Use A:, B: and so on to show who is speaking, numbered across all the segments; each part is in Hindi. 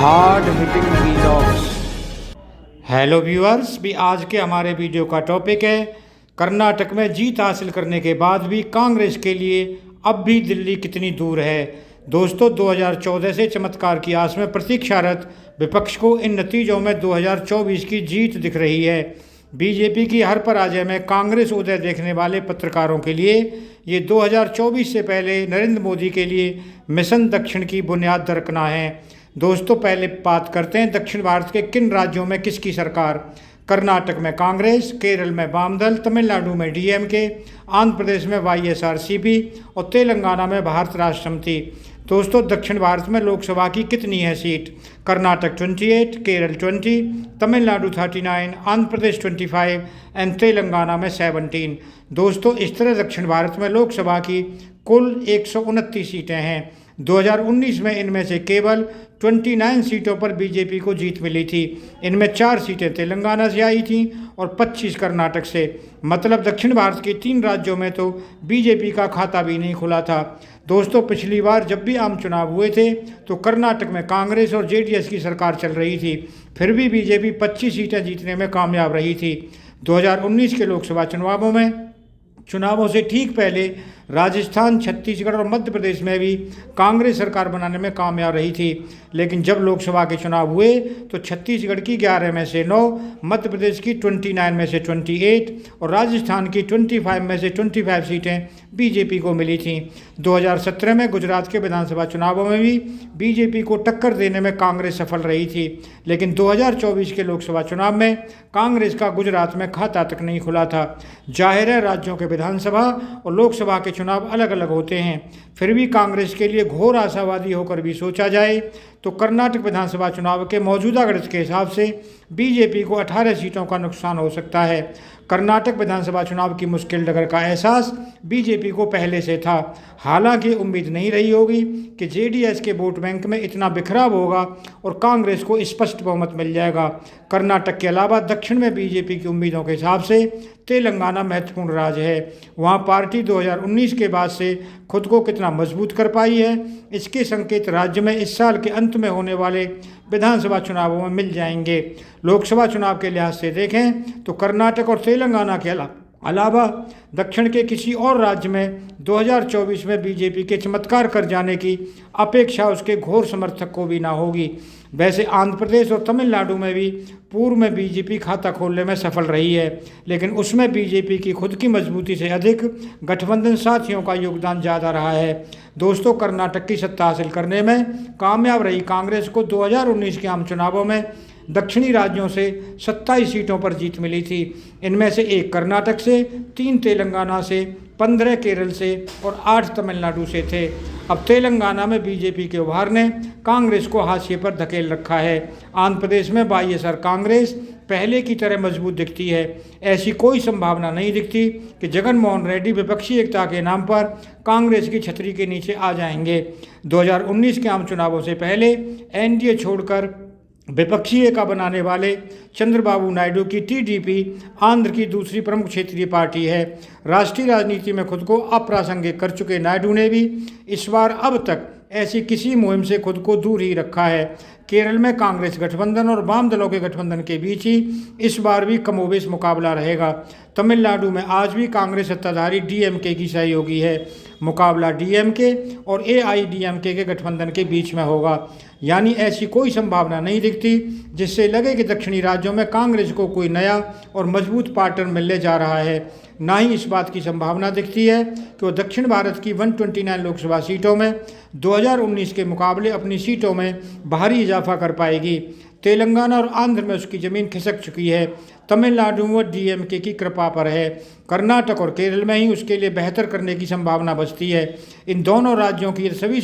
A: Hard hitting vlogs. Hello viewers, भी आज के हमारे वीडियो का टॉपिक है कर्नाटक में जीत हासिल करने के बाद भी कांग्रेस के लिए अब भी दिल्ली कितनी दूर है। दोस्तों, 2014 से चमत्कार की आस में प्रतीक्षारत विपक्ष को इन नतीजों में 2024 की जीत दिख रही है। बीजेपी की हर पराजय में कांग्रेस उदय देखने वाले पत्रकारों के लिए ये 2024 से पहले नरेंद्र मोदी के लिए मिशन दक्षिण की बुनियाद दरकना है। दोस्तों, पहले बात करते हैं दक्षिण भारत के किन राज्यों में किसकी सरकार। कर्नाटक में कांग्रेस, केरल में वाम दल, तमिलनाडु में डीएमके, आंध्र प्रदेश में वाईएसआरसीपी और तेलंगाना में भारत राष्ट्र समिति। दोस्तों, दक्षिण भारत में लोकसभा की कितनी है सीट। कर्नाटक 28, केरल 20, तमिलनाडु 39, आंध्र प्रदेश 25 एंड तेलंगाना में 17। दोस्तों, इस तरह दक्षिण भारत में लोकसभा की कुल 129 सीटें हैं। 2019 में इनमें से केवल 29 सीटों पर बीजेपी को जीत मिली थी। इनमें 4 सीटें तेलंगाना से आई थीं और 25 कर्नाटक से। मतलब दक्षिण भारत के 3 राज्यों में तो बीजेपी का खाता भी नहीं खुला था। दोस्तों, पिछली बार जब भी आम चुनाव हुए थे तो कर्नाटक में कांग्रेस और जेडीएस की सरकार चल रही थी, फिर भी बीजेपी 25 सीटें जीतने में कामयाब रही थी। 2019 के लोकसभा चुनावों से ठीक पहले राजस्थान, छत्तीसगढ़ और मध्य प्रदेश में भी कांग्रेस सरकार बनाने में कामयाब रही थी। लेकिन जब लोकसभा के चुनाव हुए तो छत्तीसगढ़ की 11 में से 9, मध्य प्रदेश की 29 में से 28 और राजस्थान की 25 में से 25 सीटें बीजेपी को मिली थीं। 2017 में गुजरात के विधानसभा चुनावों में भी बीजेपी को टक्कर देने में कांग्रेस सफल रही थी। लेकिन 2024 के लोकसभा चुनाव में कांग्रेस का गुजरात में खाता तक नहीं खुला था। जाहिर है, राज्यों के विधानसभा और लोकसभा के चुनाव अलग अलग होते हैं। फिर भी कांग्रेस के लिए घोर आशावादी होकर भी सोचा जाए तो कर्नाटक विधानसभा चुनाव के मौजूदा गणित के हिसाब से बीजेपी को 18 सीटों का नुकसान हो सकता है। कर्नाटक विधानसभा चुनाव की मुश्किल डगर का एहसास बीजेपी को पहले से था। हालांकि उम्मीद नहीं रही होगी कि जेडीएस के वोट बैंक में इतना बिखराव होगा और कांग्रेस को स्पष्ट बहुमत मिल जाएगा। कर्नाटक के अलावा दक्षिण में बीजेपी की उम्मीदों के हिसाब से तेलंगाना महत्वपूर्ण राज्य है। वहां पार्टी 2019 के बाद से खुद को कितना मजबूत कर पाई है, इसके संकेत राज्य में इस साल के अंत में होने वाले विधानसभा चुनावों में मिल जाएंगे। लोकसभा चुनाव के लिहाज से देखें तो कर्नाटक और तेलंगाना के अलावा दक्षिण के किसी और राज्य में 2024 में बीजेपी के चमत्कार कर जाने की अपेक्षा उसके घोर समर्थक को भी ना होगी। वैसे आंध्र प्रदेश और तमिलनाडु में भी पूर्व में बीजेपी खाता खोलने में सफल रही है, लेकिन उसमें बीजेपी की खुद की मजबूती से अधिक गठबंधन साथियों का योगदान ज़्यादा रहा है। दोस्तों, कर्नाटक की सत्ता हासिल करने में कामयाब रही कांग्रेस को 2019 के आम चुनावों में दक्षिणी राज्यों से 27 सीटों पर जीत मिली थी। इनमें से 1 कर्नाटक से, 3 तेलंगाना से, 15 केरल से और 8 तमिलनाडु से थे। अब तेलंगाना में बीजेपी के उभार ने कांग्रेस को हाशिए पर धकेल रखा है। आंध्र प्रदेश में वाईएसआर कांग्रेस पहले की तरह मजबूत दिखती है। ऐसी कोई संभावना नहीं दिखती कि जगन मोहन रेड्डी विपक्षी एकता के नाम पर कांग्रेस की छतरी के नीचे आ जाएंगे। 2019 के आम चुनावों से पहले एनडीए छोड़कर विपक्षी एकता बनाने वाले चंद्रबाबू नायडू की टीडीपी आंध्र की दूसरी प्रमुख क्षेत्रीय पार्टी है। राष्ट्रीय राजनीति में खुद को अप्रासंगिक कर चुके नायडू ने भी इस बार अब तक ऐसी किसी मुहिम से खुद को दूर ही रखा है। केरल में कांग्रेस गठबंधन और वाम दलों के गठबंधन के बीच ही इस बार भी कमोबेश मुकाबला रहेगा। तमिलनाडु में आज भी कांग्रेस सत्ताधारी डीएमके की सहयोगी है। मुकाबला डीएमके और एआईडीएमके के गठबंधन के बीच में होगा। यानी ऐसी कोई संभावना नहीं दिखती जिससे लगे कि दक्षिणी राज्यों में कांग्रेस को कोई नया और मजबूत पार्टनर मिलने जा रहा है। ना ही इस बात की संभावना दिखती है कि वो दक्षिण भारत की 129 लोकसभा सीटों में 2019 के मुकाबले अपनी सीटों में भारी इजाफा कर पाएगी। तेलंगाना और आंध्र में उसकी ज़मीन खिसक चुकी है। तमिलनाडु व डीएमके की कृपा पर है। कर्नाटक और केरल में ही उसके लिए बेहतर करने की संभावना बचती है। इन दोनों राज्यों की सभी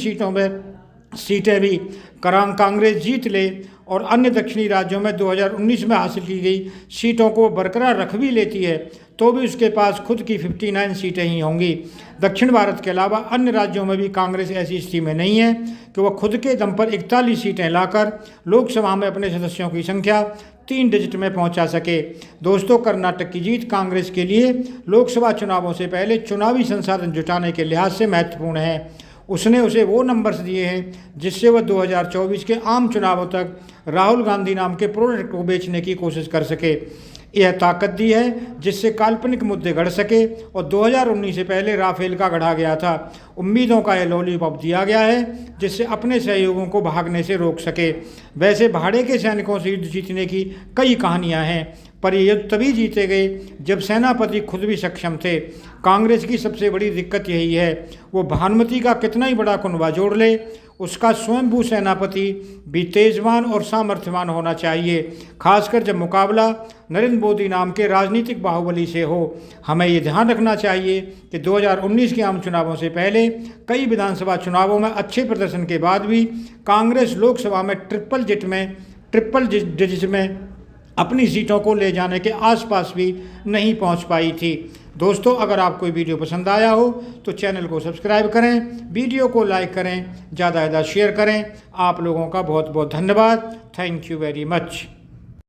A: सीटें भी कांग्रेस जीत ले और अन्य दक्षिणी राज्यों में 2019 में हासिल की गई सीटों को बरकरार रख भी लेती है तो भी उसके पास खुद की 59 सीटें ही होंगी। दक्षिण भारत के अलावा अन्य राज्यों में भी कांग्रेस ऐसी स्थिति में नहीं है कि वह खुद के दम पर 41 सीटें लाकर लोकसभा में अपने सदस्यों की संख्या 3 डिजिट में पहुंचा सके। दोस्तों, कर्नाटक की जीत कांग्रेस के लिए लोकसभा चुनावों से पहले चुनावी संसाधन जुटाने के लिहाज से महत्वपूर्ण है। उसने उसे वो नंबर्स दिए हैं जिससे वह 2024 के आम चुनावों तक राहुल गांधी नाम के प्रोडक्ट को बेचने की कोशिश कर सके। यह ताकत दी है जिससे काल्पनिक मुद्दे गढ़ सके और 2019 से पहले राफेल का गढ़ा गया था। उम्मीदों का यह लॉलीपॉप दिया गया है जिससे अपने सहयोगों को भागने से रोक सके। वैसे भाड़े के सैनिकों से युद्ध जीतने की कई कहानियां हैं, पर ये युद्ध तभी जीते गए जब सेनापति खुद भी सक्षम थे। कांग्रेस की सबसे बड़ी दिक्कत यही है, वो भानुमति का कितना ही बड़ा कुनबा जोड़ ले, उसका स्वयंभू सेनापति भी तेजवान और सामर्थ्यवान होना चाहिए, खासकर जब मुकाबला नरेंद्र मोदी नाम के राजनीतिक बाहुबली से हो। हमें ये ध्यान रखना चाहिए कि 2019 के आम चुनावों से पहले कई विधानसभा चुनावों में अच्छे प्रदर्शन के बाद भी कांग्रेस लोकसभा में ट्रिपल डिजिट में अपनी सीटों को ले जाने के आसपास भी नहीं पहुंच पाई थी। दोस्तों, अगर आपको ये वीडियो पसंद आया हो तो चैनल को सब्सक्राइब करें, वीडियो को लाइक करें, ज़्यादा से ज़्यादा शेयर करें। आप लोगों का बहुत बहुत धन्यवाद। Thank you very much.